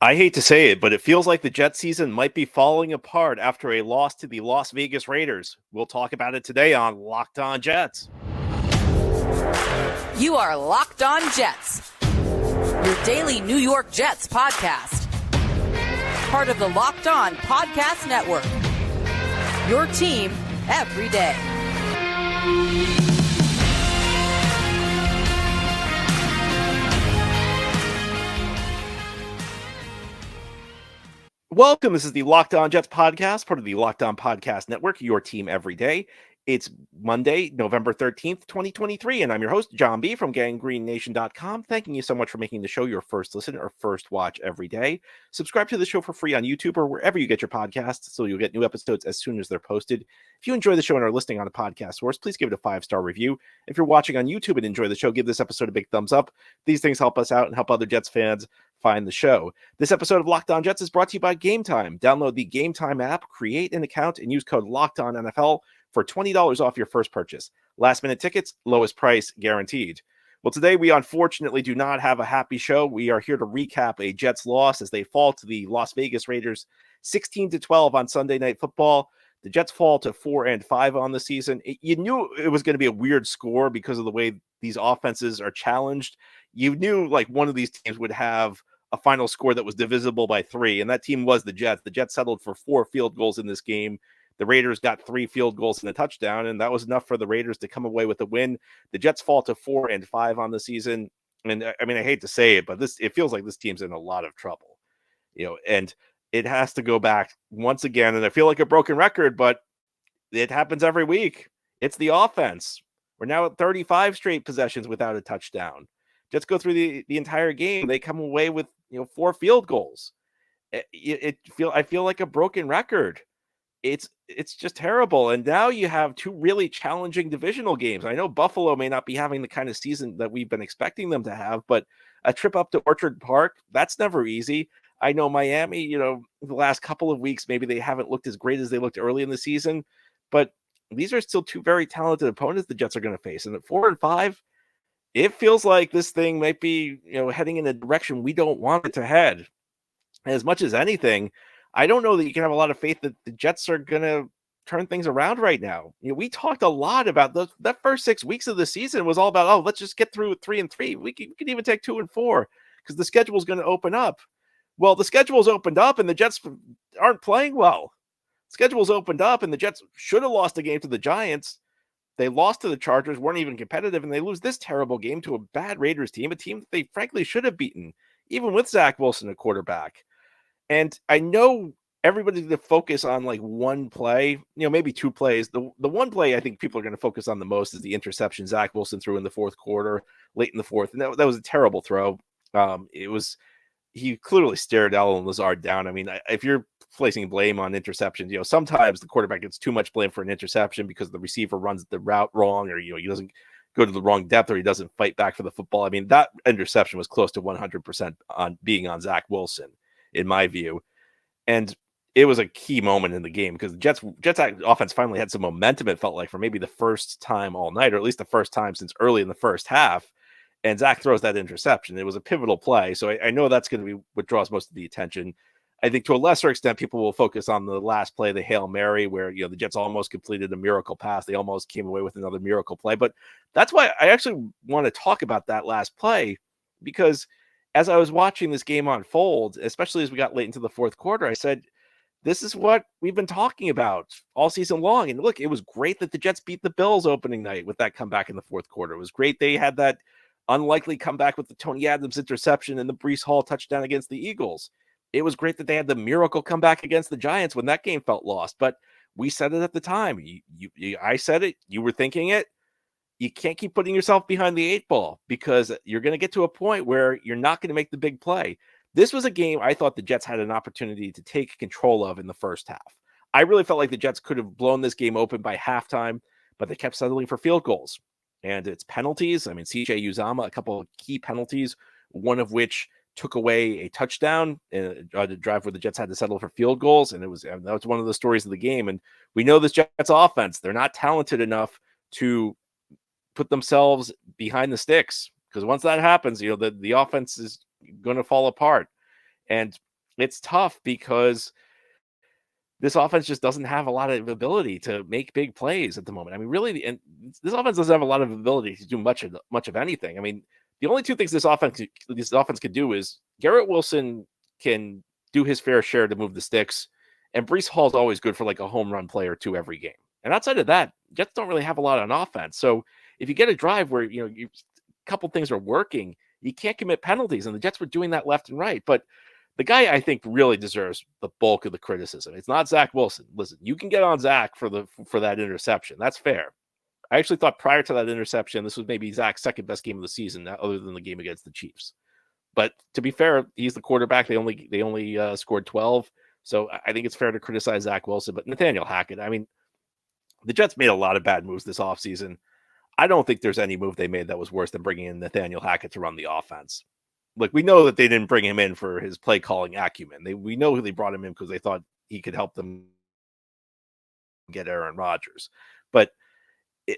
I hate to say it, but it feels like the Jet season might be falling apart after a loss to the Las Vegas Raiders. We'll talk about it today on Locked On Jets. You are Locked On Jets, your daily New York Jets podcast. Part of the Locked On Podcast Network, your team every day. Welcome. This is the Locked On Jets podcast, part of the Locked On Podcast Network, your team every day. It's Monday, November 13th, 2023, and I'm your host, John B. from GanggreenNation.com. Thanking you so much for making the show your first listen or first watch every day. Subscribe to the show for free on YouTube or wherever you get your podcasts so you'll get new episodes as soon as they're posted. If you enjoy the show and are listening on a podcast source, please give it a 5-star review. If you're watching on YouTube and enjoy the show, give this episode a big thumbs up. These things help us out and help other Jets fans find the show. This episode of Locked On Jets is brought to you by Gametime. Download the Gametime app, create an account, and use code LOCKEDONNFL for $20 off your first purchase. Last-minute tickets, lowest price guaranteed. Well, today we unfortunately do not have a happy show. We are here to recap a Jets loss as they fall to the Las Vegas Raiders 16-12 on Sunday Night Football. The Jets fall to 4-5 on the season. You knew it was going to be a weird score because of the way these offenses are challenged. You knew like one of these teams would have a final score that was divisible by 3, and that team was the Jets. The Jets settled for 4 field goals in this game. The Raiders got 3 field goals and a touchdown, and that was enough for the Raiders to come away with a win. The Jets fall to 4-5 on the season. And I mean, I hate to say it, but it feels like this team's in a lot of trouble, and it has to go back once again. And I feel like a broken record, but it happens every week. It's the offense. We're now at 35 straight possessions without a touchdown. Jets go through the entire game. They come away with 4 field goals. I feel like a broken record. It's just terrible. And now you have 2 really challenging divisional games. I know Buffalo may not be having the kind of season that we've been expecting them to have, but a trip up to Orchard Park, that's never easy. I know Miami, the last couple of weeks, maybe they haven't looked as great as they looked early in the season, but these are still 2 very talented opponents the Jets are going to face. And at 4-5, it feels like this thing might be, heading in a direction we don't want it to head. As much as anything, I don't know that you can have a lot of faith that the Jets are going to turn things around right now. We talked a lot about that first 6 weeks of the season was all about, let's just get through with 3-3. We can even take 2-4 because the schedule is going to open up. Well, the schedule's opened up and the Jets aren't playing well. Schedule's opened up and the Jets should have lost a game to the Giants. They lost to the Chargers, weren't even competitive, and they lose this terrible game to a bad Raiders team, a team that they frankly should have beaten, even with Zach Wilson at quarterback. And I know everybody's going to focus on like one play, maybe 2 plays. The one play I think people are going to focus on the most is the interception Zach Wilson threw in the fourth quarter, late in the fourth. And that was a terrible throw. He clearly stared Allen Lazard down. I mean, if you're placing blame on interceptions, sometimes the quarterback gets too much blame for an interception because the receiver runs the route wrong, or, he doesn't go to the wrong depth, or he doesn't fight back for the football. I mean, that interception was close to 100% on being on Zach Wilson, in my view. And it was a key moment in the game because the Jets offense finally had some momentum, it felt like, for maybe the first time all night, or at least the first time since early in the first half. And Zach throws that interception. It was a pivotal play. So I know that's going to be what draws most of the attention. I think to a lesser extent, people will focus on the last play, the Hail Mary, where, the Jets almost completed a miracle pass. They almost came away with another miracle play. But that's why I actually want to talk about that last play, because as I was watching this game unfold, especially as we got late into the fourth quarter, I said, this is what we've been talking about all season long. And look, it was great that the Jets beat the Bills opening night with that comeback in the fourth quarter. It was great they had that unlikely comeback with the Tony Adams interception and the Breece Hall touchdown against the Eagles. It was great that they had the miracle comeback against the Giants when that game felt lost. But we said it at the time. I said it. You were thinking it. You can't keep putting yourself behind the 8 ball because you're going to get to a point where you're not going to make the big play. This was a game I thought the Jets had an opportunity to take control of in the first half. I really felt like the Jets could have blown this game open by halftime, but they kept settling for field goals. And it's penalties. I mean, CJ Uzomah, a couple of key penalties, one of which took away a touchdown in a drive where the Jets had to settle for field goals. And that was one of the stories of the game. And we know this Jets offense, they're not talented enough to put themselves behind the sticks, because once that happens, the offense is going to fall apart. And it's tough because this offense just doesn't have a lot of ability to make big plays at the moment. I mean, really, and this offense doesn't have a lot of ability to do much of anything. I mean, the only two things this offense could do is Garrett Wilson can do his fair share to move the sticks, and Breece Hall's always good for like a home run play or two every game. And outside of that, Jets don't really have a lot on offense. So if you get a drive where a couple things are working, you can't commit penalties, and the Jets were doing that left and right. But the guy I think really deserves the bulk of the criticism. It's not Zach Wilson. Listen, you can get on Zach for that interception. That's fair. I actually thought prior to that interception, this was maybe Zach's second best game of the season, other than the game against the Chiefs. But to be fair, he's the quarterback. They only scored 12, so I think it's fair to criticize Zach Wilson. But Nathaniel Hackett, I mean, the Jets made a lot of bad moves this offseason. I don't think there's any move they made that was worse than bringing in Nathaniel Hackett to run the offense. Like, we know that they didn't bring him in for his play calling acumen. We know who they brought him in because they thought he could help them get Aaron Rodgers. But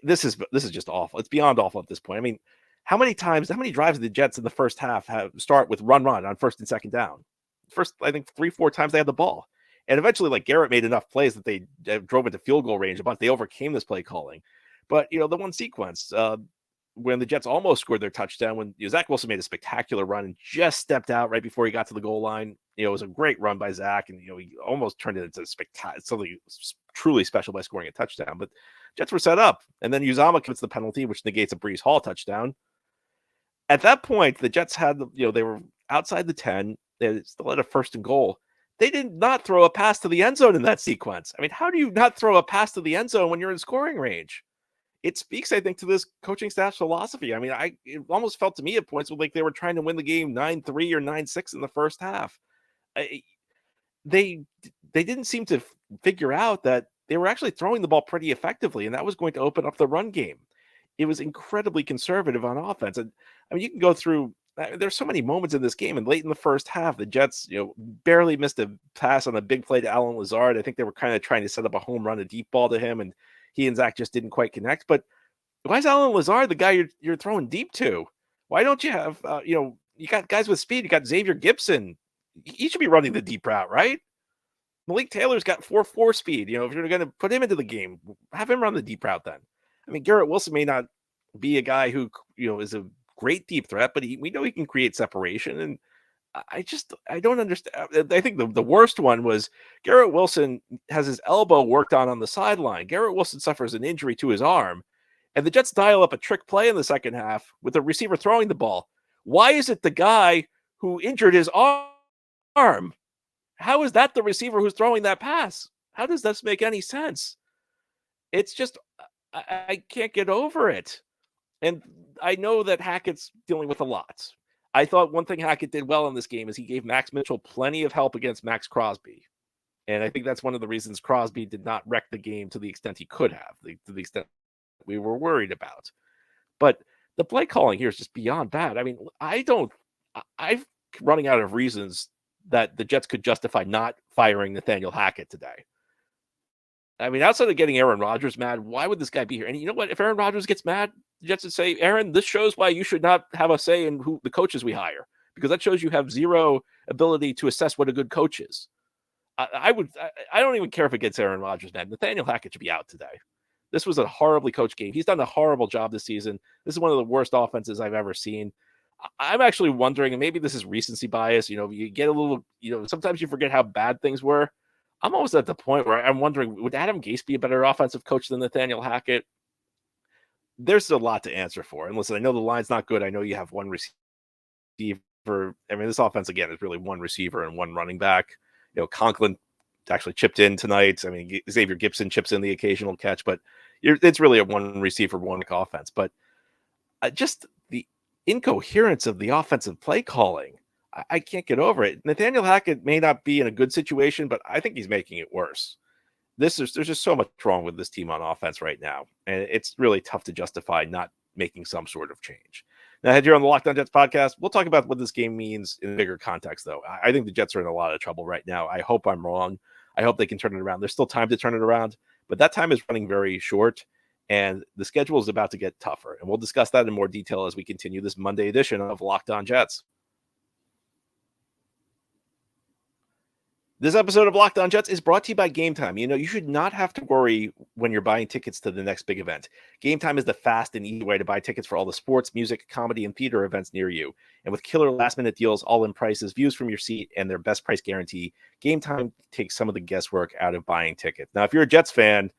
this is just awful. It's beyond awful at this point. I mean, how many drives did the Jets in the first half start with run on first and second down? First, I think 3-4 times they had the ball. And eventually, like, Garrett made enough plays that they drove into field goal range. They overcame this play calling. But, the one sequence, when the Jets almost scored their touchdown, when Zach Wilson made a spectacular run and just stepped out right before he got to the goal line. It was a great run by Zach, and he almost turned it into something truly special by scoring a touchdown. But Jets were set up, and then Uzomah commits the penalty, which negates a Breece Hall touchdown. At that point, the Jets had they were outside the 10. They still had a first and goal. They did not throw a pass to the end zone in that sequence. I mean, how do you not throw a pass to the end zone when you're in scoring range? It speaks, I think, to this coaching staff's philosophy. I mean, it almost felt to me at points like they were trying to win the game 9-3 or 9-6 in the first half. They didn't seem to figure out that they were actually throwing the ball pretty effectively, and that was going to open up the run game. It was incredibly conservative on offense. And I mean, you can go through, there's so many moments in this game, and late in the first half, the Jets, barely missed a pass on a big play to Allen Lazard. I think they were kind of trying to set up a home run, a deep ball to him, and he and Zach just didn't quite connect. But why is Allen Lazard the guy you're throwing deep to? Why don't you have, you got guys with speed. You got Xavier Gibson. He should be running the deep route, right? Malik Taylor's got 4.4 speed. If you're going to put him into the game, have him run the deep route then. I mean, Garrett Wilson may not be a guy who, is a great deep threat, but we know he can create separation. And I don't understand. I think the worst one was Garrett Wilson has his elbow worked on the sideline. Garrett Wilson suffers an injury to his arm, and the Jets dial up a trick play in the second half with the receiver throwing the ball. Why is it the guy who injured his arm? How is that the receiver who's throwing that pass? How does this make any sense? It's just, I can't get over it. And I know that Hackett's dealing with a lot. I thought one thing Hackett did well in this game is he gave Max Mitchell plenty of help against Max Crosby. And I think that's one of the reasons Crosby did not wreck the game to the extent he could have, to the extent we were worried about. But the play calling here is just beyond bad. I mean, I'm running out of reasons that the Jets could justify not firing Nathaniel Hackett today. I mean, outside of getting Aaron Rodgers mad, why would this guy be here? And you know what? If Aaron Rodgers gets mad, the Jets would say, Aaron, this shows why you should not have a say in who the coaches we hire, because that shows you have zero ability to assess what a good coach is. I don't even care if it gets Aaron Rodgers mad. Nathaniel Hackett should be out today. This was a horribly coached game. He's done a horrible job this season. This is one of the worst offenses I've ever seen. I'm actually wondering, and maybe this is recency bias, you get a little, sometimes you forget how bad things were. I'm almost at the point where I'm wondering, would Adam Gase be a better offensive coach than Nathaniel Hackett? There's a lot to answer for. And listen, I know the line's not good. I know you have one receiver. I mean, this offense, again, is really one receiver and one running back. Conklin actually chipped in tonight. I mean, Xavier Gibson chips in the occasional catch, but it's really a one receiver, one offense. But just the incoherence of the offensive play calling, I can't get over it. Nathaniel Hackett may not be in a good situation, but I think he's making it worse. There's just so much wrong with this team on offense right now, and it's really tough to justify not making some sort of change. Now, ahead here on the LockEdon Jets podcast, we'll talk about what this game means in a bigger context, though. I think the Jets are in a lot of trouble right now. I hope I'm wrong. I hope they can turn it around. There's still time to turn it around, but that time is running very short, and the schedule is about to get tougher. And we'll discuss that in more detail as we continue this Monday edition of LockEdon Jets. This episode of LockOn Jets is brought to you by Gametime. You know, you should not have to worry when you're buying tickets to the next big event. Gametime is the fast and easy way to buy tickets for all the sports, music, comedy, and theater events near you. And with killer last-minute deals, all-in prices, views from your seat, and their best price guarantee, Gametime takes some of the guesswork out of buying tickets. Now, if you're a Jets fan,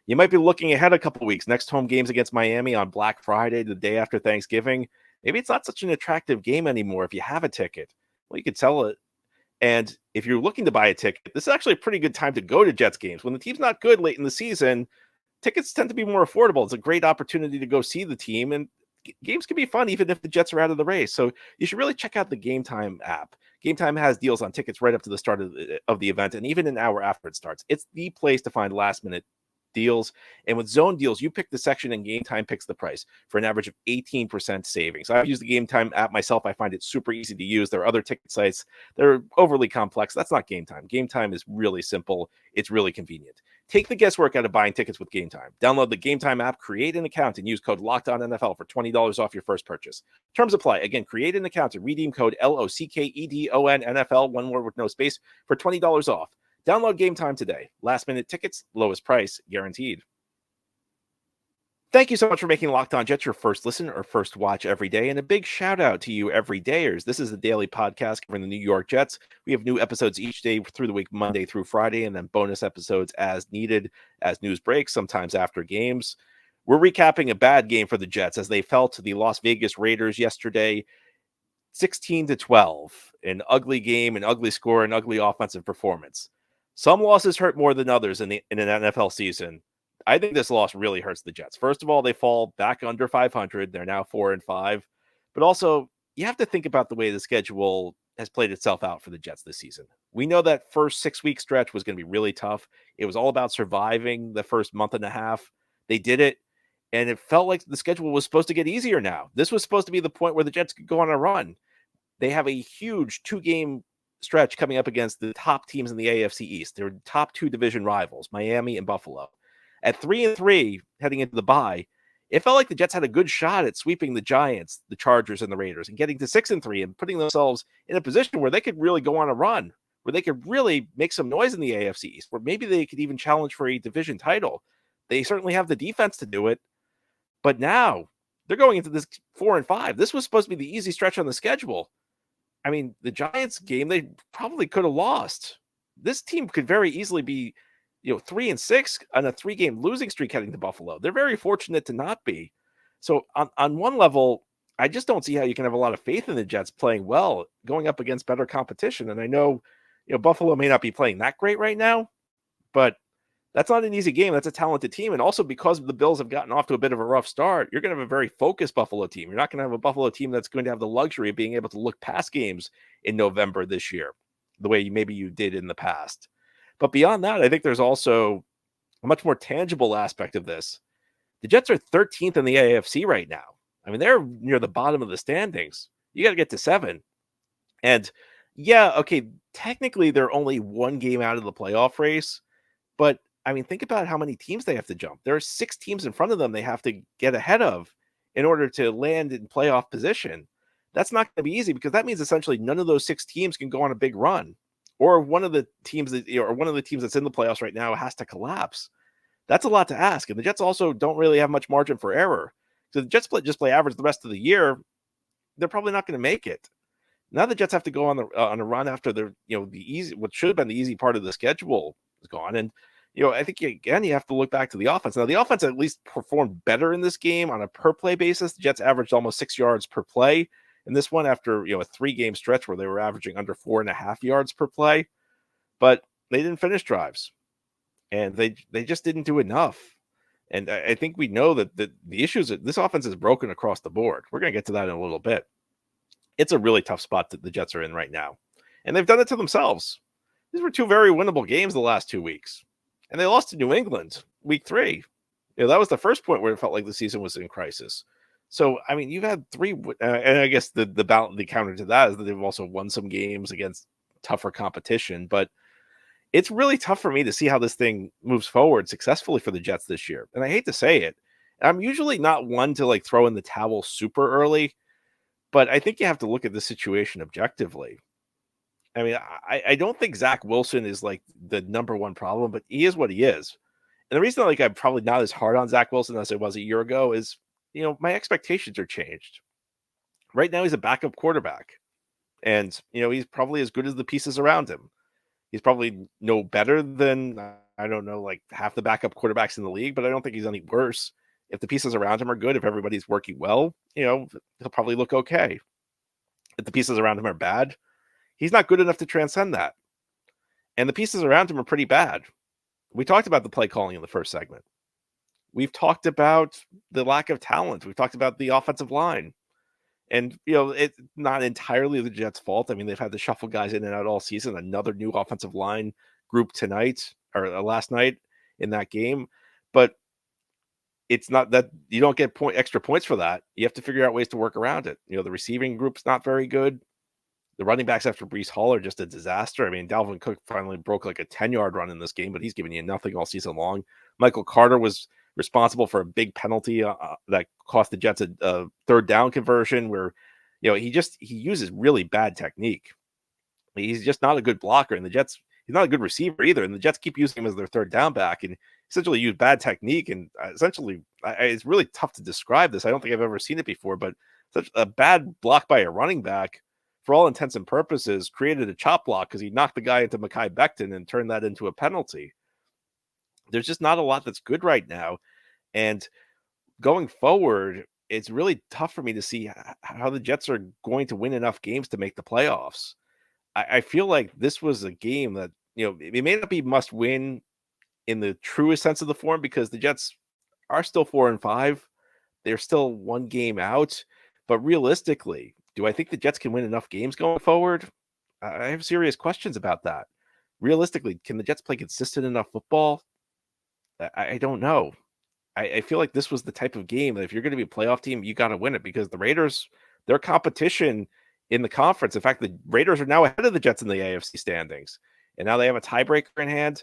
you might be looking ahead a couple weeks. Next home games against Miami on Black Friday, the day after Thanksgiving. Maybe it's not such an attractive game anymore if you have a ticket. Well, you could sell it. And if you're looking to buy a ticket, this is actually a pretty good time to go to Jets games. When the team's not good late in the season, tickets tend to be more affordable. It's a great opportunity to go see the team, and games can be fun even if the Jets are out of the race. So you should really check out the Gametime app. Gametime has deals on tickets right up to the start of the event and even an hour after it starts. It's the place to find last-minute deals. And with zone deals, you pick the section and Gametime picks the price for an average of 18% savings. I've used the Gametime app myself. I find it super easy to use. There are other ticket sites that are overly complex. That's not Gametime. Gametime is really simple. It's really convenient. Take the guesswork out of buying tickets with Gametime. Download the Gametime app, create an account, and use code LOCKEDONNFL for $20 off your first purchase. Terms apply. Again, create an account and redeem code LOCKEDONNFL, one word with no space, for $20 off. Download Gametime today. Last minute tickets, lowest price guaranteed. Thank you so much for making Locked On Jets your first listen or first watch every day. And a big shout out to you everydayers. This is the daily podcast covering the New York Jets. We have new episodes each day through the week, Monday through Friday, and then bonus episodes as needed as news breaks, sometimes after games. We're recapping a bad game for the Jets as they fell to the Las Vegas Raiders yesterday, 16-12. An ugly game, an ugly score, an ugly offensive performance. Some losses hurt more than others in an NFL season. I think this loss really hurts the Jets. First of all, they fall back under 500. They're now 4-5. But also, you have to think about the way the schedule has played itself out for the Jets this season. We know that first 6-week stretch was going to be really tough. It was all about surviving the first month and a half. They did it, and it felt like the schedule was supposed to get easier now. This was supposed to be the point where the Jets could go on a run. They have a huge 2-game stretch coming up against the top teams in the AFC East. They're top 2 division rivals, Miami and Buffalo. At 3-3 heading into the bye, it felt like the Jets had a good shot at sweeping the Giants, the Chargers, and the Raiders and getting to 6-3 and putting themselves in a position where they could really go on a run, where they could really make some noise in the AFC East, where maybe they could even challenge for a division title. They certainly have the defense to do it. But now they're going into this 4-5. This was supposed to be the easy stretch on the schedule. I mean, the Giants game, they probably could have lost. This team could very easily be, 3-6 on a 3-game losing streak heading to Buffalo. They're very fortunate to not be. So on one level, I just don't see how you can have a lot of faith in the Jets playing well, going up against better competition. And I know, Buffalo may not be playing that great right now, but that's not an easy game. That's a talented team. And also because the Bills have gotten off to a bit of a rough start, you're going to have a very focused Buffalo team. You're not going to have a Buffalo team that's going to have the luxury of being able to look past games in November this year, the way maybe you did in the past. But beyond that, I think there's also a much more tangible aspect of this. The Jets are 13th in the AFC right now. I mean, they're near the bottom of the standings. You got to get to 7. And yeah, okay, technically they're only 1 game out of the playoff race, but I mean, think about how many teams they have to jump. There are 6 teams in front of them they have to get ahead of in order to land in playoff position. That's not going to be easy because that means essentially none of those 6 teams can go on a big run, or one of the teams that's in the playoffs right now has to collapse. That's a lot to ask, and the Jets also don't really have much margin for error. So the Jets just play average the rest of the year. They're probably not going to make it. Now the Jets have to go on a run after the easy, what should have been the easy part of the schedule is gone, and I think, again, you have to look back to the offense. Now, the offense at least performed better in this game on a per-play basis. The Jets averaged almost 6 yards per play in this one after, a 3-game stretch where they were averaging under 4.5 yards per play. But they didn't finish drives, and they just didn't do enough. And I think we know that the issues that this offense is broken across the board. We're going to get to that in a little bit. It's a really tough spot that the Jets are in right now, and they've done it to themselves. These were 2 very winnable games the last 2 weeks. And they lost to New England week 3. That was the first point where it felt like the season was in crisis. So, I mean, you've had 3, and I guess the counter to that is that they've also won some games against tougher competition. But it's really tough for me to see how this thing moves forward successfully for the Jets this year. And I hate to say it, I'm usually not one to throw in the towel super early, but I think you have to look at the situation objectively. I mean, I don't think Zach Wilson is like the number one problem, but he is what he is. And the reason like I'm probably not as hard on Zach Wilson as I was a year ago is, my expectations are changed. Right now, he's a backup quarterback, and he's probably as good as the pieces around him. He's probably no better than I don't know, like half the backup quarterbacks in the league, but I don't think he's any worse. If the pieces around him are good, if everybody's working well, he'll probably look okay. If the pieces around him are bad, he's not good enough to transcend that. And the pieces around him are pretty bad. We talked about the play calling in the first segment. We've talked about the lack of talent. We've talked about the offensive line. And, it's not entirely the Jets' fault. I mean, they've had to shuffle guys in and out all season. Another new offensive line group tonight or last night in that game. But it's not that you don't get extra points for that. You have to figure out ways to work around it. The receiving group's not very good. The running backs after Breece Hall are just a disaster. I mean, Dalvin Cook finally broke like a 10-yard run in this game, but he's giving you nothing all season long. Michael Carter was responsible for a big penalty that cost the Jets a third down conversion where, he uses really bad technique. He's just not a good blocker, and he's not a good receiver either. And the Jets keep using him as their third down back and essentially use bad technique. And essentially, it's really tough to describe this. I don't think I've ever seen it before, but such a bad block by a running back, for all intents and purposes, created a chop block because he knocked the guy into Mekhi Becton and turned that into a penalty. There's just not a lot that's good right now. And going forward, it's really tough for me to see how the Jets are going to win enough games to make the playoffs. I feel like this was a game that, it may not be must win in the truest sense of the form because the Jets are still 4-5. They're still one game out. But realistically, do I think the Jets can win enough games going forward? I have serious questions about that. Realistically, can the Jets play consistent enough football? I don't know. I feel like this was the type of game that if you're going to be a playoff team, you got to win it because the Raiders, their competition in the conference. In fact, the Raiders are now ahead of the Jets in the AFC standings, and now they have a tiebreaker in hand.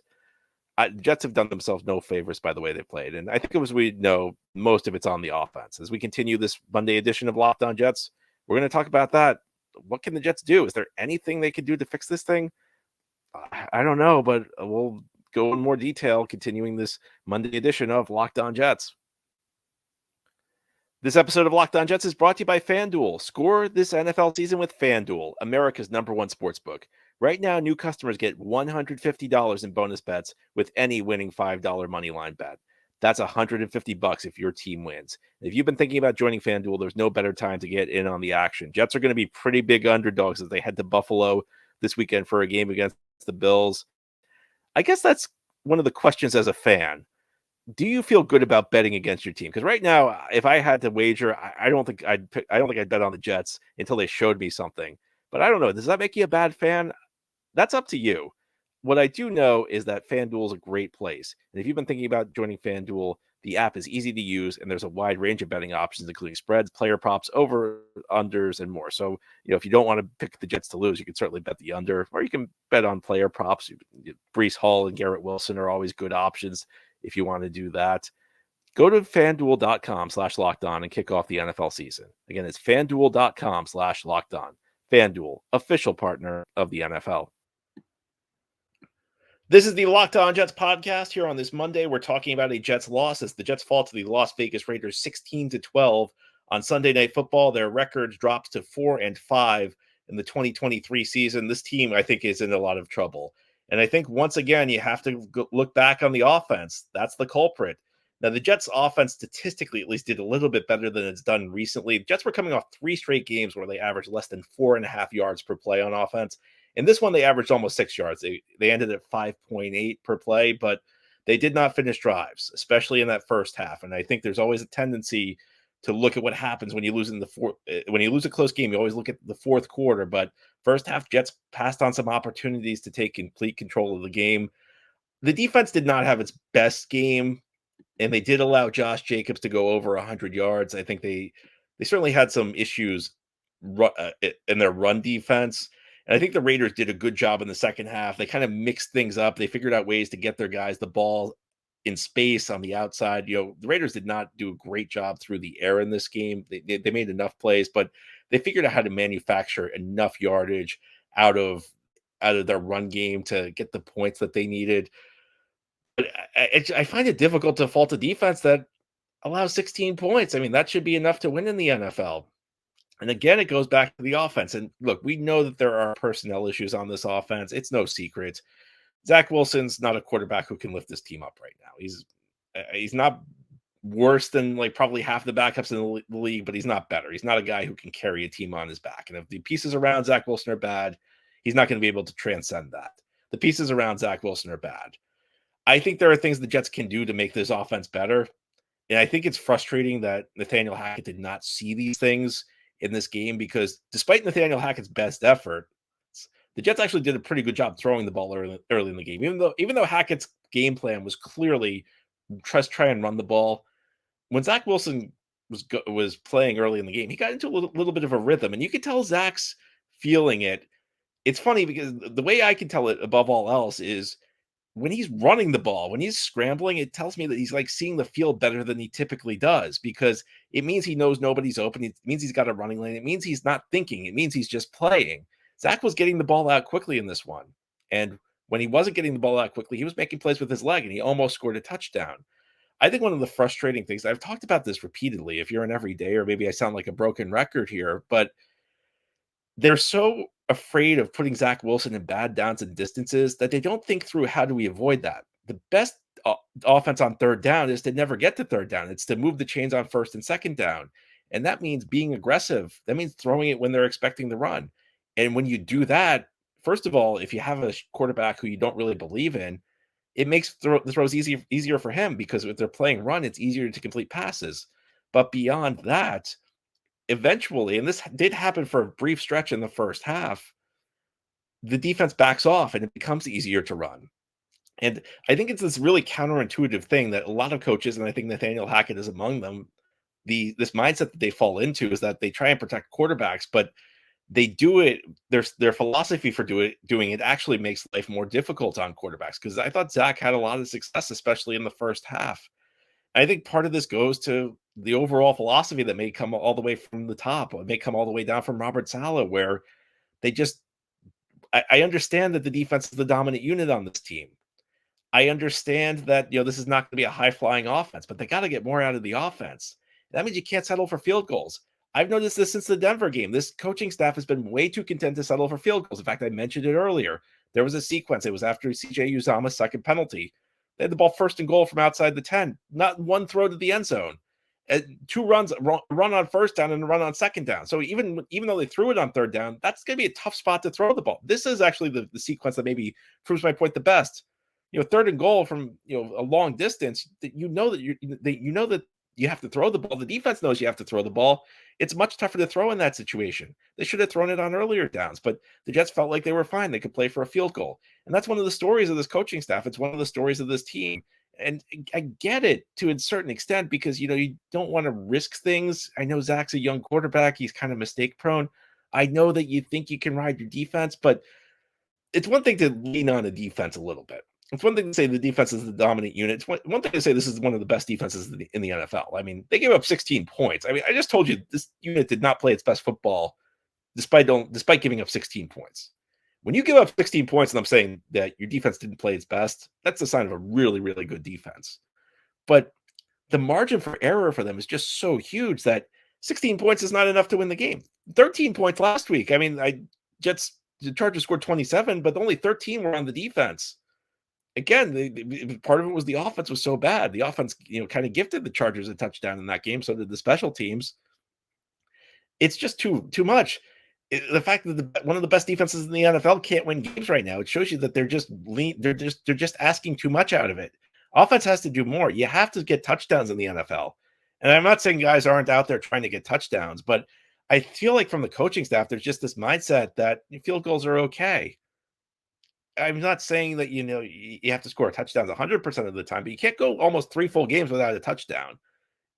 The Jets have done themselves no favors by the way they played, and I think we know most of it's on the offense. As we continue this Monday edition of LockOn Jets, we're going to talk about that. What can the Jets do? Is there anything they can do to fix this thing? I don't know, but we'll go in more detail continuing this Monday edition of LockOn Jets. This episode of LockOn Jets is brought to you by FanDuel. Score this NFL season with FanDuel, America's #1 sportsbook. Right now, new customers get $150 in bonus bets with any winning $5 moneyline bet. That's $150 if your team wins. If you've been thinking about joining FanDuel, there's no better time to get in on the action. Jets are going to be pretty big underdogs as they head to Buffalo this weekend for a game against the Bills. I guess that's one of the questions as a fan. Do you feel good about betting against your team? Because right now, if I had to wager, I don't think I'd bet on the Jets until they showed me something. But I don't know. Does that make you a bad fan? That's up to you. What I do know is that FanDuel is a great place. And if you've been thinking about joining FanDuel, the app is easy to use, and there's a wide range of betting options, including spreads, player props, over, unders, and more. So, if you don't want to pick the Jets to lose, you can certainly bet the under, or you can bet on player props. Breece Hall and Garrett Wilson are always good options if you want to do that. Go to FanDuel.com/LockedOn and kick off the NFL season. Again, it's FanDuel.com/LockedOn. FanDuel, official partner of the NFL. This is the Locked On Jets podcast. Here on this Monday, we're talking about a Jets loss as the Jets fall to the Las Vegas Raiders 16-12 on Sunday Night Football. Their record drops to 4-5 in the 2023 season. This team, I think, is in a lot of trouble. And I think once again, you have to look back on the offense. That's the culprit. Now, the Jets offense statistically at least did a little bit better than it's done recently. The Jets were coming off 3 straight games where they averaged less than 4.5 yards per play on offense. In this one, they averaged almost 6 yards. They ended at 5.8 per play, but they did not finish drives, especially in that first half. And I think there's always a tendency to look at what happens when you lose in the fourth. When you lose a close game, you always look at the fourth quarter. But first half, Jets passed on some opportunities to take complete control of the game. The defense did not have its best game, and they did allow Josh Jacobs to go over 100 yards. I think they certainly had some issues in their run defense. And I think the Raiders did a good job in the second half. They kind of mixed things up. They figured out ways to get their guys the ball in space on the outside. The Raiders did not do a great job through the air in this game. They made enough plays, but they figured out how to manufacture enough yardage out of out of their run game to get the points that they needed. But I find it difficult to fault a defense that allows 16 points. I mean, that should be enough to win in the NFL. And again, it goes back to the offense. And look, we know that there are personnel issues on this offense. It's no secret. Zach Wilson's not a quarterback who can lift this team up right now. He's not worse than like probably half the backups in the league, but he's not better. He's not a guy who can carry a team on his back. And if the pieces around Zach Wilson are bad, he's not going to be able to transcend that. The pieces around Zach Wilson are bad. I think there are things the Jets can do to make this offense better. And I think it's frustrating that Nathaniel Hackett did not see these things in this game, because despite Nathaniel Hackett's best effort, the Jets actually did a pretty good job throwing the ball early in the game. Even though Hackett's game plan was clearly try and run the ball, when Zach Wilson was playing early in the game, he got into a little bit of a rhythm, and you could tell Zach's feeling it. It's funny because the way I can tell it above all else is when he's running the ball, when he's scrambling, it tells me that he's like seeing the field better than he typically does, because it means he knows nobody's open. It means he's got a running lane. It means he's not thinking. It means he's just playing. Zach was getting the ball out quickly in this one. And when he wasn't getting the ball out quickly, he was making plays with his leg, and he almost scored a touchdown. I think one of the frustrating things, I've talked about this repeatedly, if you're an everyday, or maybe I sound like a broken record here, but they're so afraid of putting Zach Wilson in bad downs and distances that they don't think through, how do we avoid that? The best offense on third down is to never get to third down. It's to move the chains on first and second down. And that means being aggressive. That means throwing it when they're expecting the run. And when you do that, first of all, if you have a quarterback who you don't really believe in, it makes the throws easier for him, because if they're playing run, it's easier to complete passes. But beyond that, eventually, and this did happen for a brief stretch in the first half, the defense backs off and it becomes easier to run. And I think it's this really counterintuitive thing that a lot of coaches, and I think Nathaniel Hackett is among them, this mindset that they fall into is that they try and protect quarterbacks, but they do it. Their philosophy for doing it actually makes life more difficult on quarterbacks, because I thought Zach had a lot of success, especially in the first half. I think part of this goes to the overall philosophy that may come all the way from the top, or may come all the way down from Robert Saleh, where they just, I understand that the defense is the dominant unit on this team. I understand that, this is not going to be a high flying offense, but they got to get more out of the offense. That means you can't settle for field goals. I've noticed this since the Denver game. This coaching staff has been way too content to settle for field goals. In fact, I mentioned it earlier. There was a sequence. It was after CJ Uzomah's second penalty. They had the ball first and goal from outside the 10. Not one throw to the end zone. Two runs, run on first down and a run on second down. So even though they threw it on third down, that's going to be a tough spot to throw the ball. This is actually the sequence that maybe proves my point the best. Third and goal from a long distance. That you know that you have to throw the ball. The defense knows you have to throw the ball. It's much tougher to throw in that situation. They should have thrown it on earlier downs, but the Jets felt like they were fine. They could play for a field goal. And that's one of the stories of this coaching staff. It's one of the stories of this team. And I get it to a certain extent, because, you don't want to risk things. I know Zach's a young quarterback. He's kind of mistake prone. I know that you think you can ride your defense, but it's one thing to lean on the defense a little bit. It's one thing to say the defense is the dominant unit. It's one thing to say this is one of the best defenses in the NFL. I mean, they gave up 16 points. I mean, I just told you this unit did not play its best football despite giving up 16 points. When you give up 16 points and I'm saying that your defense didn't play its best, that's a sign of a really, really good defense. But the margin for error for them is just so huge that 16 points is not enough to win the game. 13 points last week. I mean, the Chargers scored 27, but only 13 were on the defense. Again, part of it was the offense was so bad. The offense, kind of gifted the Chargers a touchdown in that game. So did the special teams. It's just too much. The fact that one of the best defenses in the NFL can't win games right now, it shows you that they're just asking too much out of it. Offense has to do more. You have to get touchdowns in the NFL. And I'm not saying guys aren't out there trying to get touchdowns, but I feel like from the coaching staff, there's just this mindset that field goals are okay. I'm not saying that, you have to score touchdowns 100% of the time, but you can't go almost 3 full games without a touchdown.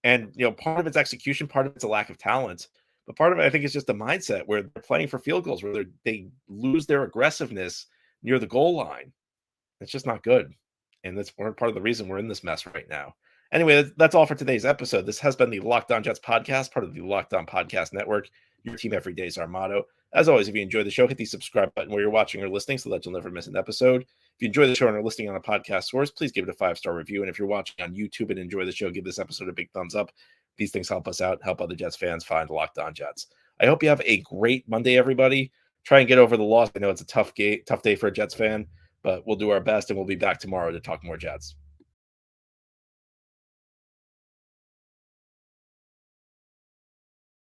And, part of it's execution, part of it's a lack of talent. But part of it, I think, is just a mindset where they're playing for field goals, where they lose their aggressiveness near the goal line. It's just not good. And that's part of the reason we're in this mess right now. Anyway, that's all for today's episode. This has been the Locked On Jets podcast, part of the Locked On Podcast Network, Your team every day is our motto. As always, if you enjoy the show, hit the subscribe button where you're watching or listening so that you'll never miss an episode. If you enjoy the show and are listening on a podcast source, please give it a 5-star review. And if you're watching on YouTube and enjoy the show, give this episode a big thumbs up. These things help us out, help other Jets fans find Locked On Jets. I hope you have a great Monday, everybody. Try and get over the loss. I know it's a tough day for a Jets fan, but we'll do our best, and we'll be back tomorrow to talk more Jets.